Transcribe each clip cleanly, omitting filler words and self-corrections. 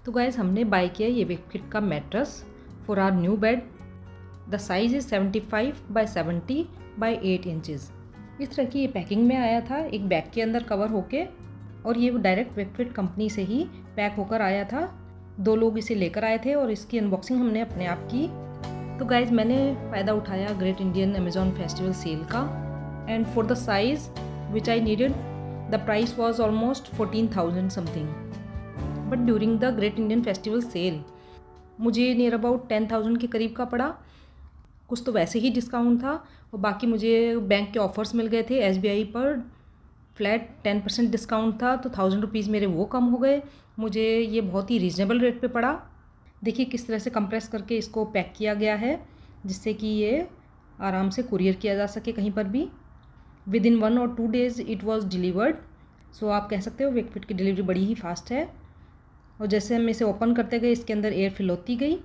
तो गाइस हमने बाय किया ये वेकफिट का mattress for our new bed. The size is 75 by 70 by 8 inches. इस तरह की ये पैकिंग में आया था, एक बैग के अंदर कवर होके, और ये डायरेक्ट वेकफिट कंपनी से ही पैक होकर आया था। 2 लोग इसे लेकर आए थे और इसकी अनबॉक्सिंग हमने अपने आप की। तो गाइज मैंने फ़ायदा उठाया great Indian Amazon festival sale का, and for the size which I needed the price was almost 14,000 something, but during the great Indian festival sale मुझे नियर अबाउट 10,000 के करीब का पड़ा। कुछ तो वैसे ही डिस्काउंट था और बाकी मुझे बैंक के ऑफ़र्स मिल गए थे। SBI पर फ्लैट 10% डिस्काउंट था, तो 1000 रुपीज़ मेरे वो कम हो गए। मुझे ये बहुत ही रीज़नेबल रेट पे पड़ा। देखिए किस तरह से कंप्रेस करके इसको पैक किया गया है, जिससे कि ये आराम से कुरियर किया जा सके कहीं पर भी। विद इन 1 और 2 डेज़ इट वॉज़ डिलीवर्ड। सो आप कह सकते हो वेकफिट की डिलीवरी बड़ी ही फास्ट है। और जैसे हम इसे ओपन करते गए इसके अंदर एयर फिल होती गई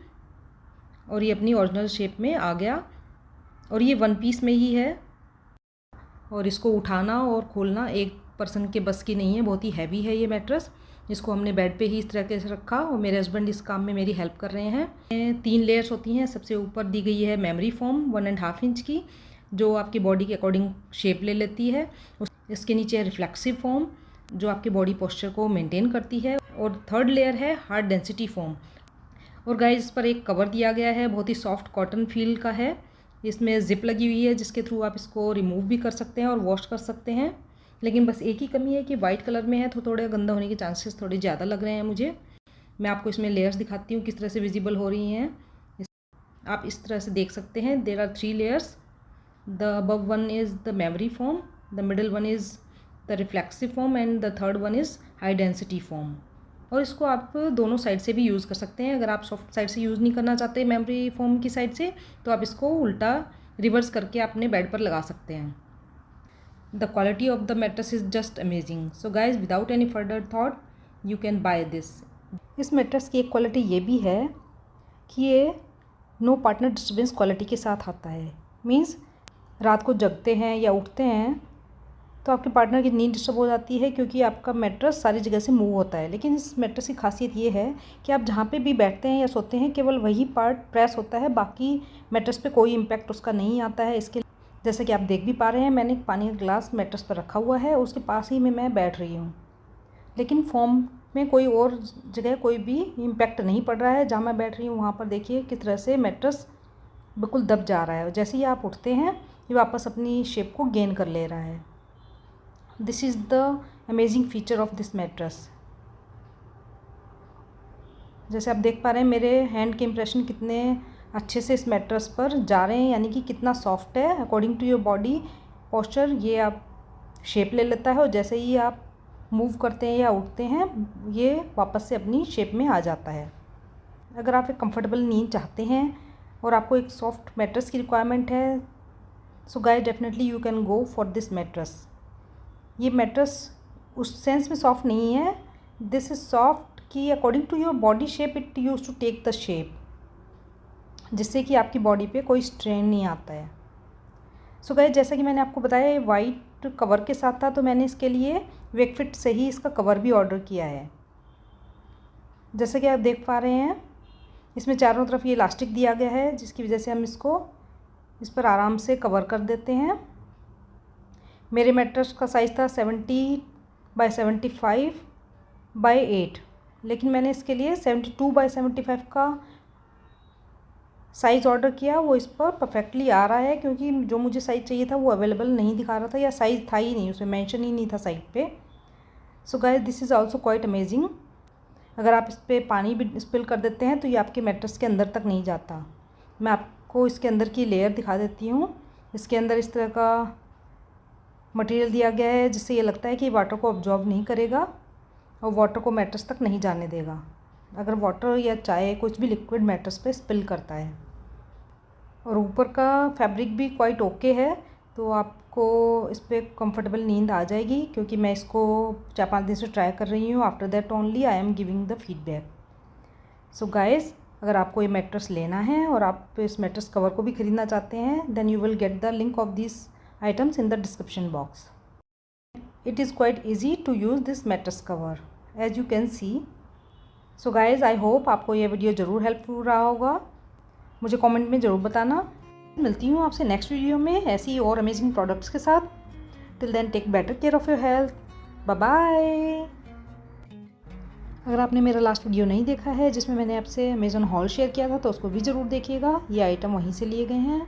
और ये अपनी ओरिजिनल शेप में आ गया। और ये 1 पीस में ही है और इसको उठाना और खोलना एक पर्सन के बस की नहीं है, बहुत ही हैवी है ये मैट्रेस। इसको हमने बेड पे ही इस तरह से रखा और मेरे हस्बैंड इस काम में मेरी हेल्प कर रहे हैं। 3 लेयर्स होती हैं। सबसे ऊपर दी गई है मेमोरी फोम 1.5 इंच की, जो आपकी बॉडी के अकॉर्डिंग शेप ले लेती है। इसके नीचे है रिफ्लेक्सिव फोम, जो आपके बॉडी पोस्चर को मेंटेन करती है। और 3rd लेयर है हार्ड डेंसिटी फोम। और गाइस इस पर एक कवर दिया गया है, बहुत ही सॉफ्ट कॉटन फील का है। इसमें ज़िप लगी हुई है जिसके थ्रू आप इसको रिमूव भी कर सकते हैं और वॉश कर सकते हैं। लेकिन बस एक ही कमी है कि वाइट कलर में है, तो थोड़े गंदा होने के चांसेस थोड़े ज़्यादा लग रहे हैं मुझे। मैं आपको इसमें लेयर्स दिखाती हूँ किस तरह से विजिबल हो रही हैं। आप इस तरह से देख सकते हैं। There are 3 layers. The above one is the memory foam, the middle one is the reflexive foam and the 3rd one is high density foam. और इसको आप दोनों साइड से भी यूज़ कर सकते हैं। अगर आप सॉफ्ट साइड से यूज़ नहीं करना चाहते मेमोरी फोम की साइड से, तो आप इसको उल्टा रिवर्स करके अपने बेड पर लगा सकते हैं। The quality of the mattress is just amazing. So guys without any further thought you can buy this. इस मैट्रेस की एक क्वालिटी ये भी है कि ये नो पार्टनर डिस्टर्बेंस क्वालिटी के साथ आता है। मीन्स रात को जगते हैं या उठते हैं तो आपके पार्टनर की नींद डिस्टर्ब हो जाती है, क्योंकि आपका मैट्रेस सारी जगह से मूव होता है। लेकिन इस मैट्रेस की खासियत ये है कि आप जहाँ पे भी बैठते हैं या सोते हैं केवल वही पार्ट प्रेस होता है, बाकी मैट्रेस पे कोई इम्पैक्ट उसका नहीं आता है। इसके जैसे कि आप देख भी पा रहे हैं, मैंने एक पानी का ग्लास मैट्रेस पर रखा हुआ है, उसके पास ही में मैं बैठ रही हूँ। लेकिन फोम में कोई और जगह कोई भी इम्पैक्ट नहीं पड़ रहा है। जहाँ मैं बैठ रही हूँ वहाँ पर देखिए किस तरह से मैट्रेस बिल्कुल दब जा रहा है। जैसे ही आप उठते हैं ये वापस अपनी शेप को गेन कर ले रहा है। This is the amazing feature of this mattress. जैसे आप देख पा रहे हैं मेरे हैंड के इम्प्रेशन कितने अच्छे से इस मैट्रेस पर जा रहे हैं, यानी कि कितना सॉफ्ट है। According to your body posture ये आप शेप ले लेता है और जैसे ही आप मूव करते हैं या उठते हैं ये वापस से अपनी शेप में आ जाता है। अगर आप एक कंफर्टेबल नींद चाहते हैं और आपको एक सॉफ्ट मैट्रेस की रिक्वायरमेंट है, so guys definitely you can go for this mattress. ये मैट्रेस उस सेंस में सॉफ्ट नहीं है, दिस इज़ सॉफ्ट कि according to your body shape it use to take the shape, जिससे कि आपकी बॉडी पे कोई स्ट्रेन नहीं आता है। सो गाइस जैसा कि मैंने आपको बताया ये वाइट कवर के साथ था, तो मैंने इसके लिए वेकफिट से ही इसका कवर भी ऑर्डर किया है। जैसे कि आप देख पा रहे हैं इसमें चारों तरफ ये इलास्टिक दिया गया है, जिसकी वजह से हम इसको इस पर आराम से कवर कर देते हैं। मेरे मैट्रेस का साइज़ था 70 बाय 75 बाय 8, लेकिन मैंने इसके लिए 72 बाय 75 का साइज़ ऑर्डर किया। वो इस पर परफेक्टली आ रहा है, क्योंकि जो मुझे साइज़ चाहिए था वो अवेलेबल नहीं दिखा रहा था, या साइज़ था ही नहीं, उसमें मेंशन ही नहीं था साइट पे। So guys this is also quite amazing. अगर आप इस पर पानी भी स्पिल कर देते हैं तो ये आपके मैट्रेस के अंदर तक नहीं जाता। मैं आपको इसके अंदर की लेयर दिखा देती हूँ। इसके अंदर इस तरह का मटेरियल दिया गया है जिससे ये लगता है कि वाटर को ऑब्जॉर्ब नहीं करेगा और वाटर को मैट्रेस तक नहीं जाने देगा अगर वाटर या चाय कुछ भी लिक्विड मैट्रेस पे स्पिल करता है। और ऊपर का फैब्रिक भी क्वाइट ओके है, तो आपको इस पर कंफर्टेबल नींद आ जाएगी, क्योंकि मैं इसको 4-5 दिन से ट्राई कर रही हूँ। After that only I am giving the feedback. So guys अगर आपको ये मैट्रेस लेना है और आप इस मैट्रेस कवर को भी ख़रीदना चाहते हैं, then you will get the link of this items in the description box. It is quite easy to use this mattress cover. As you can see, so guys, I hope आपको ये video ज़रूर helpful रहा होगा। मुझे comment में ज़रूर बताना। मिलती हूँ आपसे नेक्स्ट वीडियो में ऐसी और अमेजिंग प्रोडक्ट्स के साथ। Till then take better care of your health. Bye bye. अगर आपने मेरा लास्ट वीडियो नहीं देखा है जिसमें मैंने आपसे अमेज़न हॉल शेयर किया था तो उसको भी ज़रूर देखिएगा। ये आइटम वहीं से लिए गए हैं।